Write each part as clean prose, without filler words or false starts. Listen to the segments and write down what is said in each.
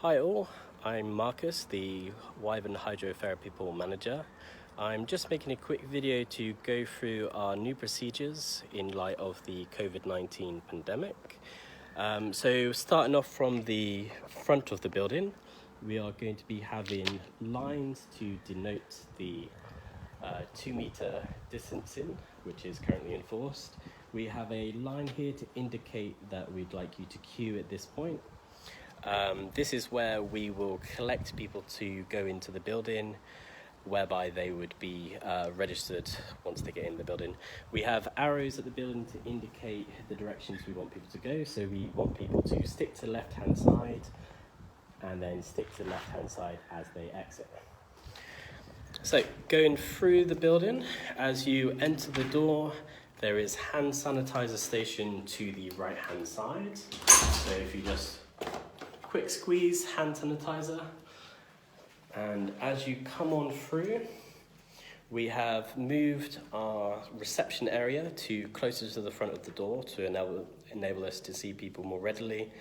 Hi all, I'm Marcus, the Wyvern Hydrotherapy pool manager. I'm just making a quick video to go through our new procedures in light of the COVID-19 pandemic. So starting off from the front of the building, we are going to be having lines to denote the 2 meter distancing, which is currently enforced. We have a line here to indicate that we'd like you to queue at this point. This is where we will collect people to go into the building, whereby they would be registered once they get in the building. We have arrows at the building to indicate the directions we want people to go. So we want people to stick to the left-hand side and then stick to the left-hand side as they exit. So going through the building, as you enter the door, there is hand sanitizer station to the right-hand side. So if you just quick squeeze, hand sanitizer. And as you come on through, we have moved our reception area to closer to the front of the door to enable us to see people more readily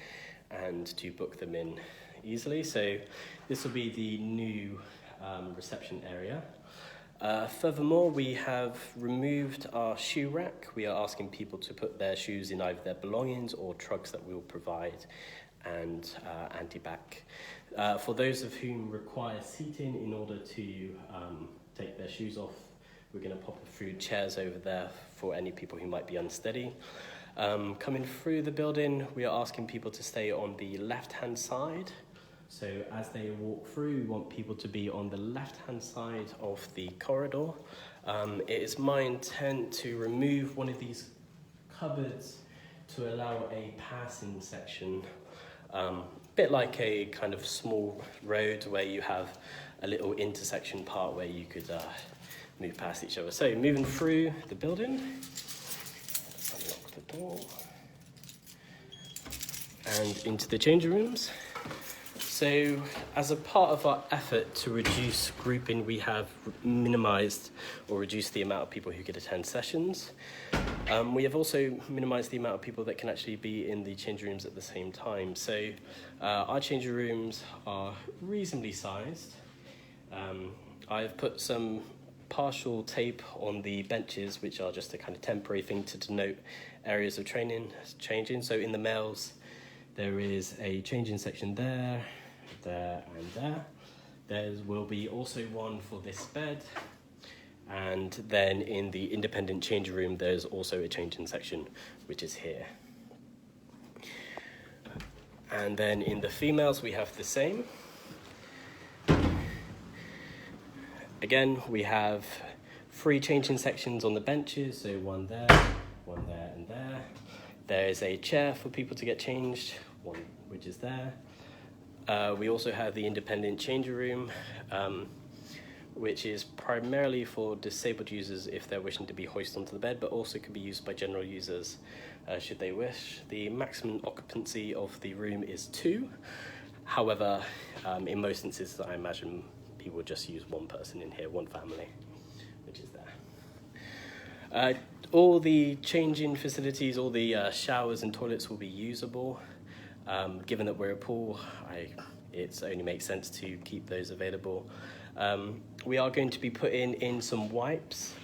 and to book them in easily. So this will be the new reception area. Furthermore, we have removed our shoe rack. We are asking people to put their shoes in either their belongings or trucks that we will provide, and anti-back. For those of whom require seating in order to take their shoes off, we're going to pop a few chairs over there for any people who might be unsteady. Coming through the building, we are asking people to stay on the left-hand side. So as they walk through, we want people to be on the left-hand side of the corridor. It is my intent to remove one of these cupboards to allow a passing section. Bit like a kind of small road where you have a little intersection part where you could move past each other. So moving through the building, let's unlock the door and into the changing rooms. So as a part of our effort to reduce grouping, we have minimized or reduced the amount of people who could attend sessions. We have also minimized the amount of people that can actually be in the changing rooms at the same time. So our changing rooms are reasonably sized. I've put some partial tape on the benches, which are just a kind of temporary thing to denote areas of changing. So in the males, there is a changing section there, and there. There will be also one for this bed. And then in the independent changing room, there's also a changing section, which is here. And then in the females, we have the same. Again, we have 3 changing sections on the benches, so one there, and there. There's a chair for people to get changed, one which is there. We also have the independent changing room, which is primarily for disabled users if they're wishing to be hoisted onto the bed, but also can be used by general users should they wish. The maximum occupancy of the room is 2. However, in most instances, I imagine people would just use one person in here, one family, which is there. All the changing facilities, all the showers and toilets will be usable. Given that we're a pool, it only makes sense to keep those available. We are going to be putting in some wipes,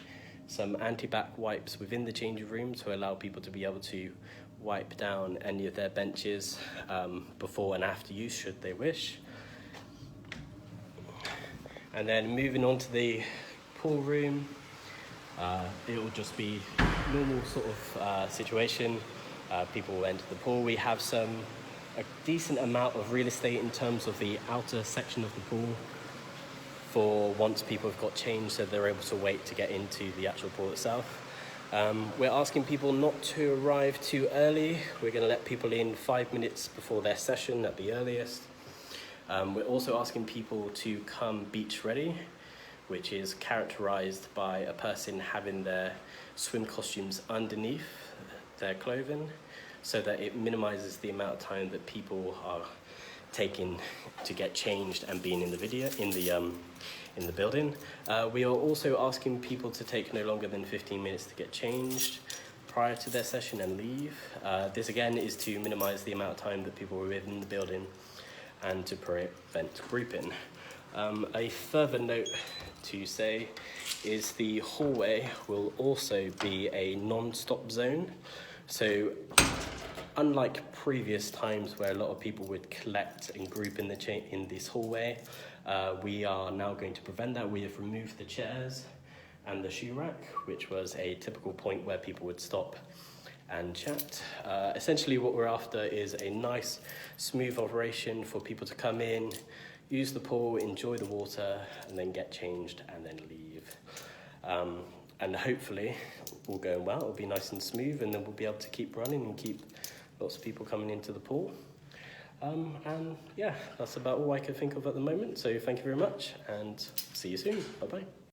some anti-back wipes within the changing room to allow people to be able to wipe down any of their benches before and after use, should they wish. And then moving on to the pool room, it will just be normal sort of situation. People will enter the pool. We have a decent amount of real estate in terms of the outer section of the pool for once people have got changed, so they're able to wait to get into the actual pool itself. We're asking people not to arrive too early. We're going to let people in 5 minutes before their session at the earliest. We're also asking people to come beach ready, which is characterized by a person having their swim costumes underneath their clothing, so that it minimizes the amount of time that people are taking to get changed and being in the building. We are also asking people to take no longer than 15 minutes to get changed prior to their session and leave. This again is to minimize the amount of time that people are within the building and to prevent grouping. A further note to say is the hallway will also be a non-stop zone. So unlike previous times where a lot of people would collect and group in this hallway, we are now going to prevent that. We have removed the chairs and the shoe rack, which was a typical point where people would stop and chat. Essentially what we're after is a nice, smooth operation for people to come in, use the pool, enjoy the water, and then get changed and then leave. And hopefully, all going well, it'll be nice and smooth, and then we'll be able to keep running and keep lots of people coming into the pool. And yeah, that's about all I can think of at the moment. So thank you very much, and see you soon. Bye-bye.